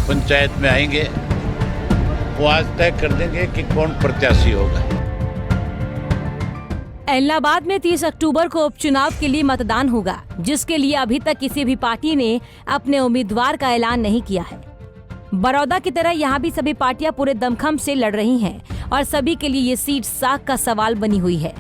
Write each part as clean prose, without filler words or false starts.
पंचायत में आएंगे वो आज तय कर देंगे कि कौन प्रत्याशी होगा। एलनाबाद में 30 अक्टूबर को उपचुनाव के लिए मतदान होगा, जिसके लिए अभी तक किसी भी पार्टी ने अपने उम्मीदवार का ऐलान नहीं किया है। बड़ौदा की तरह यहाँ भी सभी पार्टियां पूरे दमखम से लड़ रही हैं और सभी के लिए ये सीट साख का सवाल बनी हुई है।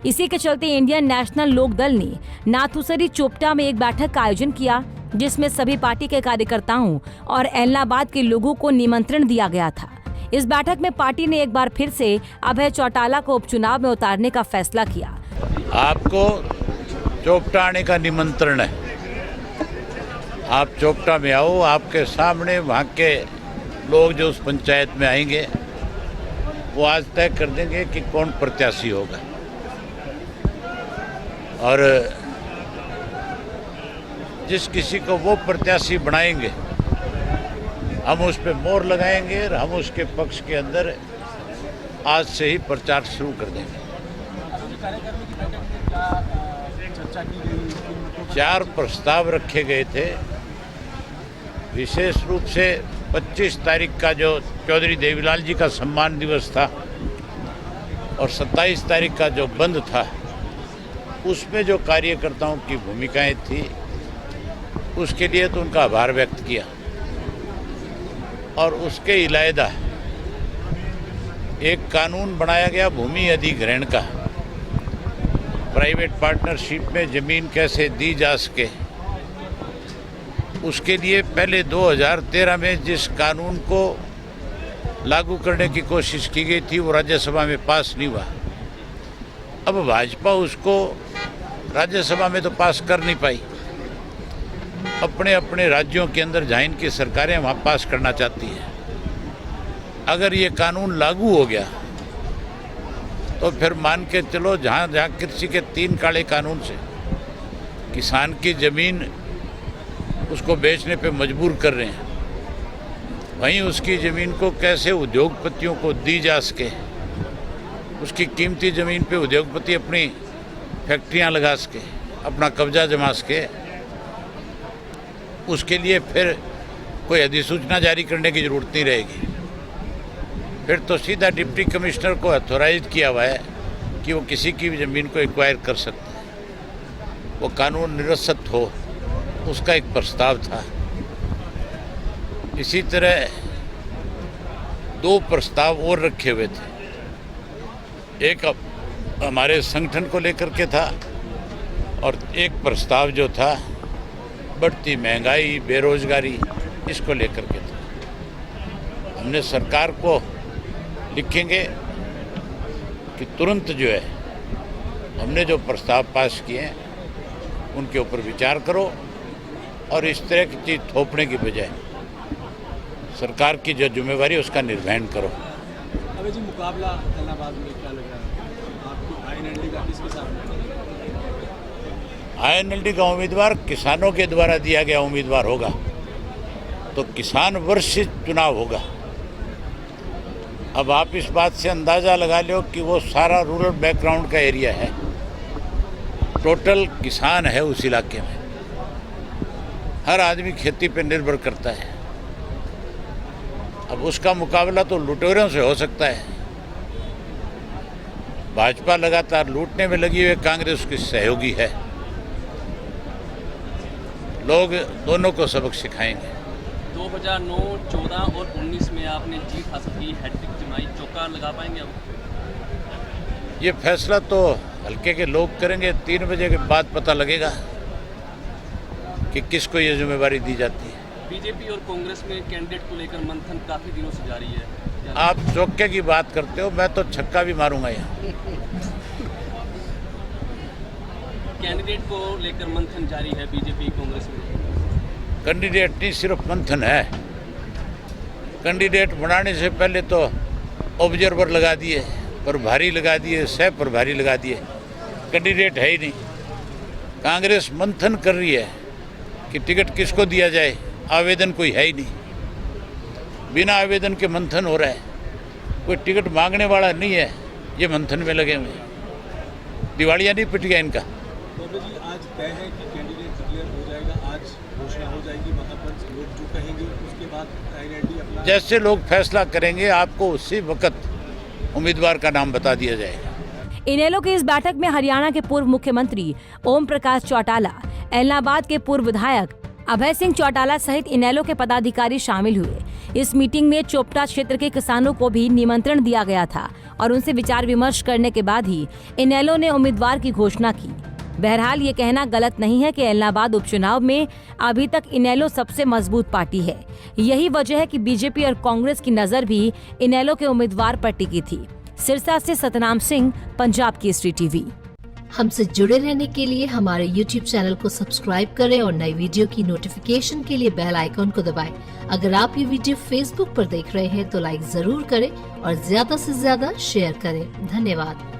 इसी के चलते इंडियन नेशनल लोक दल ने नाथुसरी चोपटा में एक बैठक का आयोजन किया, जिसमें सभी पार्टी के कार्यकर्ताओं और एलनाबाद के लोगों को निमंत्रण दिया गया था। इस बैठक में पार्टी ने एक बार फिर से अभय चौटाला को उपचुनाव में उतारने का फैसला किया। आपको चोपटा आने का निमंत्रण है, आप चोपटा में आओ। आपके सामने वहाँ के लोग जो उस पंचायत में आएंगे वो आज तय कर देंगे कि कौन प्रत्याशी होगा और जिस किसी को वो प्रत्याशी बनाएंगे हम उस पर मोहर लगाएंगे और हम उसके पक्ष के अंदर आज से ही प्रचार शुरू कर देंगे। 4 प्रस्ताव रखे गए थे। विशेष रूप से 25 तारीख का जो चौधरी देवीलाल जी का सम्मान दिवस था और 27 तारीख का जो बंद था, उसमें जो कार्यकर्ताओं की भूमिकाएं थी उसके लिए तो उनका आभार व्यक्त किया और उसके इलायदा एक कानून बनाया गया भूमि अधिग्रहण का। प्राइवेट पार्टनरशिप में ज़मीन कैसे दी जा सके, उसके लिए पहले 2013 में जिस कानून को लागू करने की कोशिश की गई थी वो राज्यसभा में पास नहीं हुआ। अब भाजपा उसको राज्यसभा में तो पास कर नहीं पाई, अपने अपने राज्यों के अंदर जहाँ इनकी सरकारें वहाँ पास करना चाहती है। अगर ये कानून लागू हो गया तो फिर मान के चलो जहाँ जहाँ कृषि के 3 काले कानून से किसान की ज़मीन उसको बेचने पे मजबूर कर रहे हैं, वहीं उसकी ज़मीन को कैसे उद्योगपतियों को दी जा सके, उसकी कीमती ज़मीन पे उद्योगपति अपनी फैक्ट्रियाँ लगा सके, अपना कब्जा जमा सके, उसके लिए फिर कोई अधिसूचना जारी करने की ज़रूरत नहीं रहेगी। फिर तो सीधा डिप्टी कमिश्नर को अथॉराइज किया हुआ है कि वो किसी की भी ज़मीन को एक्वायर कर सकते हैं। वो कानून निरस्त हो, उसका एक प्रस्ताव था। इसी तरह 2 प्रस्ताव और रखे हुए थे। एक हमारे संगठन को लेकर के था और एक प्रस्ताव जो था बढ़ती महंगाई, बेरोजगारी, इसको लेकर के था। हमने सरकार को लिखेंगे कि तुरंत जो है हमने जो प्रस्ताव पास किए हैं उनके ऊपर विचार करो और इस तरह की चीज़ थोपने की बजाय सरकार की जो जिम्मेवारी है उसका निर्वहन करो। अबे जी, मुकाबला एलनाबाद में क्या लग रहा है आपको? आईएनएलडी का किसके साथ? आईएनएलडी का उम्मीदवार किसानों के द्वारा दिया गया उम्मीदवार होगा, तो किसान वर्षित चुनाव होगा। अब आप इस बात से अंदाज़ा लगा लो कि वो सारा रूरल बैकग्राउंड का एरिया है, टोटल किसान है उस इलाके में, हर आदमी खेती पे निर्भर करता है। अब उसका मुकाबला तो लुटेरों से हो सकता है। भाजपा लगातार लूटने में लगी हुई, कांग्रेस उसकी सहयोगी है। लोग दोनों को सबक सिखाएंगे। 2009, 14 और 19 में आपने जीत हासिल की, हैट्रिक जमाई, चौका लगा पाएंगे आप? ये फैसला तो हल्के के लोग करेंगे। 3 बजे के बाद पता लगेगा कि किसको ये जिम्मेवारी दी जाती है। बीजेपी और कांग्रेस में कैंडिडेट को लेकर मंथन काफ़ी दिनों से जारी है। आप चौके की बात करते हो, मैं तो छक्का भी मारूंगा यहाँ। कैंडिडेट को लेकर मंथन जारी है बीजेपी कांग्रेस में। कैंडिडेट नहीं, सिर्फ मंथन है। कैंडिडेट बनाने से पहले तो ऑब्जर्वर लगा दिए, प्रभारी लगा दिए, सह प्रभारी लगा दिए, कैंडिडेट है ही नहीं। कांग्रेस मंथन कर रही है कि टिकट किसको दिया जाए, आवेदन कोई है ही नहीं। बिना आवेदन के मंथन हो रहा है, कोई टिकट मांगने वाला नहीं है, ये मंथन में लगे हुए हैं। दिवालिया नहीं पिट गया इनका। तो जी आज तय है कि कैंडिडेट डिक्लेयर हो जाएगा, आज घोषणा हो जाएगी, वहाँ पर लोग जो कहेंगे उसके बाद आईएनएलडी अपना जैसे लोग फैसला करेंगे आपको उसी वक्त उम्मीदवार का नाम बता दिया जाएगा। इनेलो की इस बैठक में हरियाणा के पूर्व मुख्यमंत्री ओम प्रकाश चौटाला, एलनाबाद के पूर्व विधायक अभय सिंह चौटाला सहित इनेलो के पदाधिकारी शामिल हुए। इस मीटिंग में चोपटा क्षेत्र के किसानों को भी निमंत्रण दिया गया था और उनसे विचार विमर्श करने के बाद ही इनेलो ने उम्मीदवार की घोषणा की। बहरहाल ये कहना गलत नहीं है कि एलनाबाद उपचुनाव में अभी तक इनेलो सबसे मजबूत पार्टी है। यही वजह है कि बीजेपी और कांग्रेस की नजर भी इनेलो के उम्मीदवार पर टिकी थी। सिरसा से सतनाम सिंह, पंजाब केसरी टीवी। हमसे जुड़े रहने के लिए हमारे YouTube चैनल को सब्सक्राइब करें और नई वीडियो की नोटिफिकेशन के लिए बेल आइकॉन को दबाएं। अगर आप ये वीडियो Facebook पर देख रहे हैं तो लाइक जरूर करें और ज्यादा से ज्यादा शेयर करें। धन्यवाद।